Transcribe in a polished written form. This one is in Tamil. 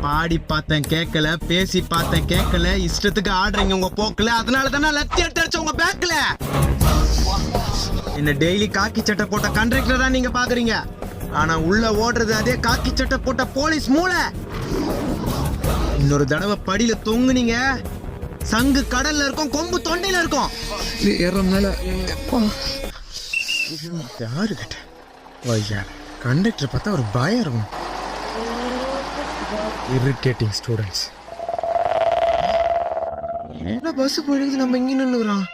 பாடி பார்த்தேன் கேட்கல, பேசி பார்த்தேன் கேட்கல, இஷ்டத்துக்கு ஆடுறீங்க உங்க போக்குல. அதனால தானே லத்தி எடுத்து உங்க பேக்ல. என்ன டெய்லி காக்கி சட்டை போட்ட கண்டக்டரா நீங்க பாக்குறீங்க, ஆனா உள்ள ஓடுறது அதே காக்கி சட்டை போட்ட போலீஸ் மூளை. இன்னொரு தடவை படியில தொங்குனீங்க, சங்கு கடல்ல இருக்கும், கொம்பு தொண்டையில இருக்கும். யாரு கிட்ட கண்டக்டர் பார்த்தா ஒரு பயம் இருக்கும். Irritating students. என்ன பஸ் போயிடுது, நம்ம இங்க நின்னுறோம்.